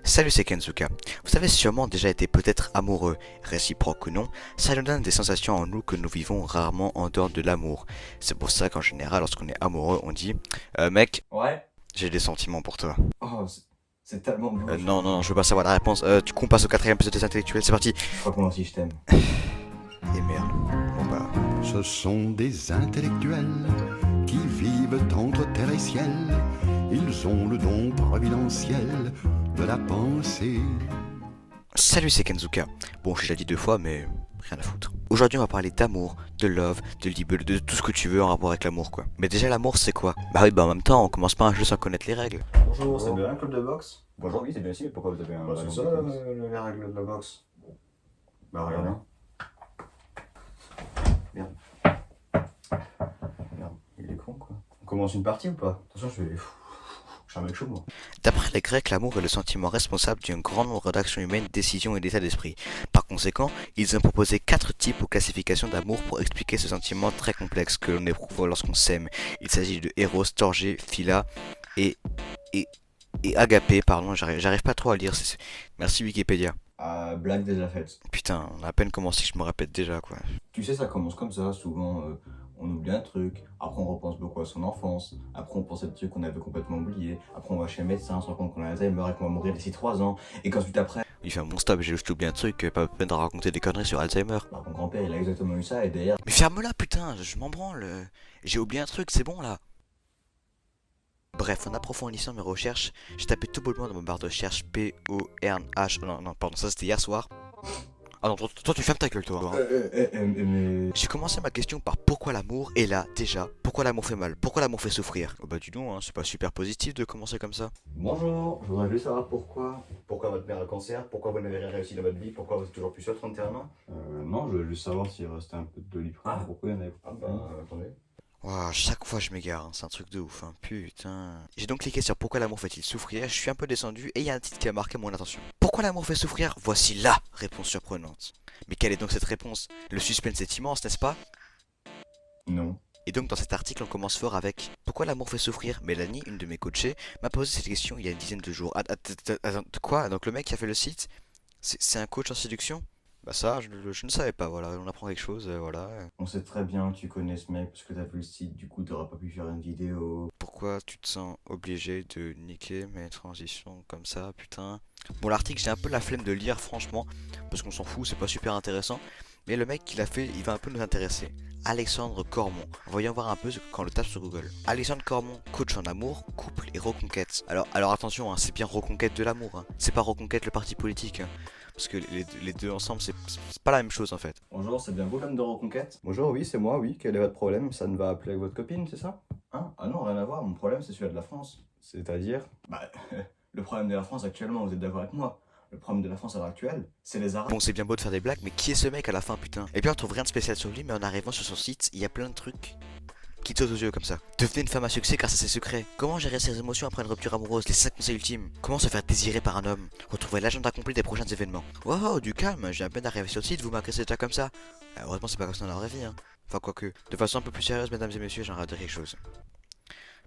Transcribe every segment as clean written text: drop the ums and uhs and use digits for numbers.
Salut, c'est Kenzuka. Vous avez sûrement déjà été peut-être amoureux, réciproque ou non, ça nous donne des sensations en nous que nous vivons rarement en dehors de l'amour. C'est pour ça qu'en général, lorsqu'on est amoureux, on dit mec, Ouais. j'ai des sentiments pour toi. Oh, c'est tellement beau, je Non, crois. non, non, je veux pas savoir la réponse. Du coup, on passe au quatrième épisode des intellectuels, c'est parti. Je crois que moi aussi je t'aime. Et merde. Bon bah. Ce sont des intellectuels qui vivent entre terre et ciel. Ils ont le don providentiel de la pensée. Salut, c'est Kenzuka. Bon, je l'ai déjà dit deux fois, mais rien à foutre. Aujourd'hui, on va parler d'amour, de love, de libido, de tout ce que tu veux en rapport avec l'amour, quoi. Mais déjà, l'amour, c'est quoi? Bah oui, bah en même temps, on commence pas un jeu sans connaître les règles. Bonjour, c'est bien un club de boxe? Bonjour, oui, c'est bien ici, mais pourquoi vous avez un Bah, c'est ballon ça de tennis les règles de la boxe. Bah, regardez. Merde. Merde, il est con, quoi. On commence une partie ou pas? Attention, je suis un mec chaud, moi. D'après les Grecs, l'amour est le sentiment responsable d'un grand nombre d'actions humaines, décisions et d'états d'esprit. Par conséquent, ils ont proposé 4 types ou classifications d'amour pour expliquer ce sentiment très complexe que l'on éprouve lorsqu'on s'aime. Il s'agit de Eros, Storgé, Philia et, et, et Agapé, pardon, j'arrive pas trop à lire. Merci Wikipédia. Blague déjà faite. Putain, on a à peine commencé que je me répète déjà, quoi. Tu sais, ça commence comme ça, souvent on oublie un truc, après on repense beaucoup à son enfance, après on pense à des trucs qu'on avait complètement oubliés, après on va chez le médecin, on se rend compte qu'on a Alzheimer et qu'on va mourir d'ici 3 ans, et qu'ensuite après, Il fait un bon stop, j'ai juste oublié un truc, pas la peine de raconter des conneries sur Alzheimer. bah, mon grand-père il a exactement eu ça, et derrière, Mais ferme-la, putain, je m'en branle. J'ai oublié un truc, c'est bon là. Bref, en approfondissant mes recherches, j'ai tapé tout bonnement dans ma barre de recherche P-O-R-H. Non, non, pardon, ça c'était hier soir. Ah non, toi tu fermes ta gueule, toi. mais... J'ai commencé ma question par pourquoi l'amour, et là, déjà, pourquoi l'amour fait mal, pourquoi l'amour fait souffrir. Oh bah dis donc, hein, c'est pas super positif de commencer comme ça. Bonjour, je voudrais juste savoir pourquoi. Pourquoi votre mère a le cancer? Pourquoi vous n'avez rien réussi dans votre vie? Pourquoi vous êtes toujours plus sur 31 ans? Non, je voulais juste savoir s'il restait un peu de Doliprane. Ah. Pourquoi il y en avait Ah pas? bah, attendez. Ouah, chaque fois je m'égare, hein, c'est un truc de ouf, hein, putain. J'ai donc cliqué sur pourquoi l'amour fait-il souffrir, je suis un peu descendu et il y a un titre qui a marqué mon attention. Pourquoi l'amour fait souffrir? Voici LA réponse surprenante. Mais quelle est donc cette réponse? Le suspense est immense, n'est-ce pas? Non. Et donc dans cet article on commence fort avec pourquoi l'amour fait souffrir? Mélanie, une de mes coachées, m'a posé cette question il y a une dizaine de jours. Attends, quoi? Donc le mec qui a fait le site, c'est un coach en séduction? Bah ça, je ne savais pas, voilà, on apprend quelque chose, voilà. On sait très bien que tu connais ce mec parce que t'as vu le site, du coup t'auras pas pu faire une vidéo. Pourquoi tu te sens obligé de niquer mes transitions comme ça, putain? Bon, l'article, j'ai un peu la flemme de lire, franchement, parce qu'on s'en fout, c'est pas super intéressant. Mais le mec qui l'a fait, il va un peu nous intéresser. Alexandre Cormon. Voyons voir un peu quand on le tape sur Google. Alexandre Cormon, coach en amour, couple et reconquête. Alors attention, hein, c'est bien reconquête de l'amour. Hein. C'est pas reconquête le parti politique. Hein. Parce que les deux ensemble, c'est pas la même chose en fait. Bonjour, c'est bien vous l'homme de Reconquête? Bonjour, oui, c'est moi, oui. Quel est votre problème? Ça ne va appeler avec votre copine, c'est ça? Hein? Ah non, rien à voir, mon problème c'est celui de la France. C'est-à-dire? Bah, le problème de la France actuellement, vous êtes d'accord avec moi? Le problème de la France à l'heure actuelle, c'est les Arabes. Bon, c'est bien beau de faire des blagues, mais qui est ce mec à la fin, putain? Et puis on trouve rien de spécial sur lui, mais en arrivant sur son site, il y a plein de trucs qui te sautent aux yeux comme ça. Devenez une femme à succès grâce à ses secrets. Comment gérer ses émotions après une rupture amoureuse? Les 5 conseils ultimes. Comment se faire désirer par un homme? Retrouver l'agenda complet des prochains événements. Wow, du calme, j'ai à peine arrivé sur le site, vous m'agressez déjà comme ça. Heureusement, c'est pas comme ça dans la vraie vie, hein. Enfin, quoique. De façon un peu plus sérieuse, mesdames et messieurs, j'aimerais dire quelque chose.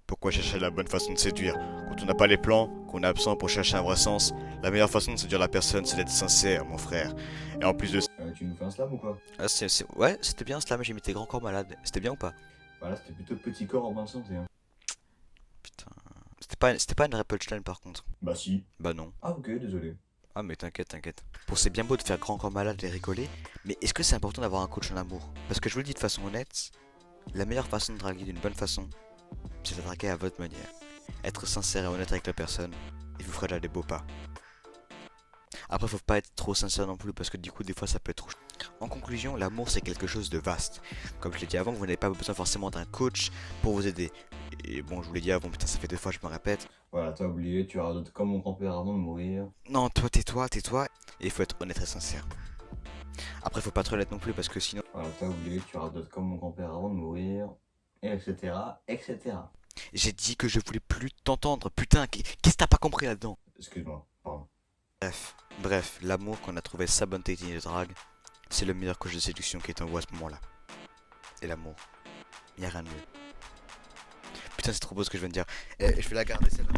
Pourquoi chercher la bonne façon de séduire? Quand on n'a pas les plans, qu'on est absent pour chercher un vrai sens, la meilleure façon de séduire la personne, c'est d'être sincère, mon frère. Et en plus de ça... Tu nous fais un slam ou quoi? Ah, ouais, c'était bien cela, mais j'ai mis tes grands corps malades. C'était bien ou pas? Voilà, c'était plutôt petit corps en bonne santé. Hein. Putain. C'était pas une rap punchline par contre. Bah si. Bah non. Ah ok, désolé. Ah mais t'inquiète, t'inquiète. Bon, c'est bien beau de faire grand corps malade et rigoler, mais est-ce que c'est important d'avoir un coach en amour? Parce que je vous le dis de façon honnête, la meilleure façon de draguer d'une bonne façon, c'est de draguer à votre manière. Être sincère et honnête avec la personne, et vous ferez là des beaux pas. Après, faut pas être trop sincère non plus, parce que du coup, des fois, ça peut être trop... En conclusion, l'amour, c'est quelque chose de vaste. Comme je l'ai dit avant, vous n'avez pas besoin forcément d'un coach pour vous aider. Et bon, je vous l'ai dit avant, putain, ça fait 2 fois, je me répète. Voilà, t'as oublié, tu as comme mon grand-père avant de mourir. Non, toi, tais-toi, tais-toi, et il faut être honnête et sincère. Après, faut pas trop l'être non plus, parce que sinon... Voilà, t'as oublié, tu as comme mon grand-père avant de mourir. Et etc. etc. J'ai dit que je voulais plus t'entendre, putain, qu'est-ce que t'as pas compris là-dedans? Excuse-moi, pardon. Bref, l'amour qu'on a trouvé sa bonne technique de drague, c'est le meilleur coach de séduction qui est en voie à ce moment-là. Et l'amour, y a rien de mieux. Putain, c'est trop beau ce que je viens de dire. Je vais la garder celle-là.